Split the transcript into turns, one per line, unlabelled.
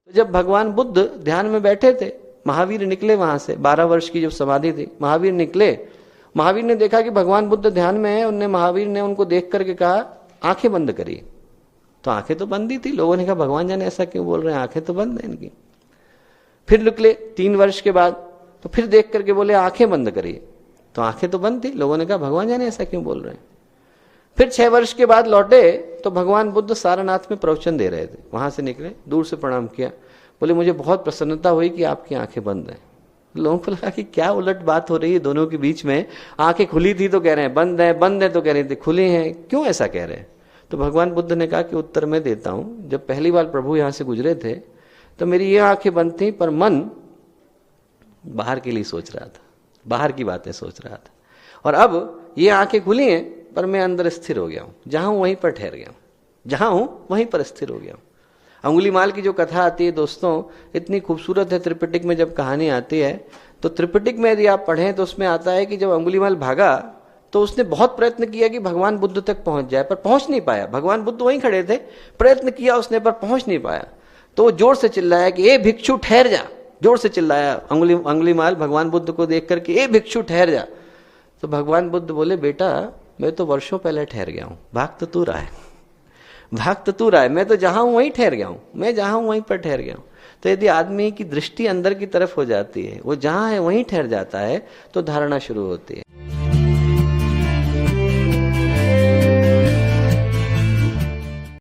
तो जब भगवान बुद्ध ध्यान में बैठे थे, महावीर निकले वहां से, 12 वर्ष की जो समाधि थी, महावीर निकले, महावीर ने देखा कि भगवान बुद्ध ध्यान में है। महावीर ने उनको देख करके कहा आंखें बंद करिए। तो आंखें तो बंद ही थी। लोगों ने कहा भगवान जाने ऐसा क्यों बोल रहे हैं, आंखें तो बंद है इनकी। फिर निकले 3 वर्ष के बाद, तो फिर देख करके बोले आंखें बंद करिए। तो आंखें तो बंद थी। लोगों ने कहा भगवान जाने ऐसा क्यों बोल रहे हैं। फिर 6 वर्ष के बाद लौटे तो भगवान बुद्ध सारनाथ में प्रवचन दे रहे थे। वहां से निकले, दूर से प्रणाम किया, बोले मुझे बहुत प्रसन्नता हुई कि आपकी आंखें बंद हैं। लोगों को लगा कि क्या उलट बात हो रही है दोनों के बीच में। आंखें खुली थी तो कह रहे हैं बंद है, बंद है तो कह रहे थे खुली हैं, क्यों ऐसा कह रहे हैं। तो भगवान बुद्ध ने कहा कि उत्तर मैं देता हूं। जब पहली बार प्रभु यहां से गुजरे थे तो मेरी ये आंखें बंद थी, पर मन बाहर के लिए सोच रहा था, बाहर की बातें सोच रहा था। और अब ये आंखें खुली हैं, पर मैं अंदर स्थिर हो गया हूं। जहां हूं वहीं पर ठहर गया हूं, जहां हूं वहीं पर स्थिर हो गया हूं। अंगुलीमाल की जो कथा आती है दोस्तों, इतनी खूबसूरत है। त्रिपिटक में जब कहानी आती है तो त्रिपिटक में यदि आप पढ़ें तो उसमें आता है कि जब अंगुलीमाल भागा तो उसने बहुत प्रयत्न किया कि भगवान बुद्ध तक पहुंच जाए, पर पहुंच नहीं पाया। भगवान बुद्ध वहीं खड़े थे, प्रयत्न किया उसने पर पहुंच नहीं पाया। तो वो जोर से चिल्लाया कि ए भिक्षु ठहर जा, जोर से चिल्लाया अंगुलीमाल भगवान बुद्ध को देख करके, ए भिक्षु ठहर जा। तो भगवान बुद्ध बोले बेटा मैं तो वर्षों पहले ठहर गया हूं, भाग तो तू रहा है, भाग तो तू रहा है, मैं तो जहां हूं वहीं ठहर गया हूं, मैं जहां हूं वहीं पर ठहर गया हूं। तो यदि आदमी की दृष्टि अंदर की तरफ हो जाती है, वो जहां है वहीं ठहर जाता है, तो धारणा शुरू होती है।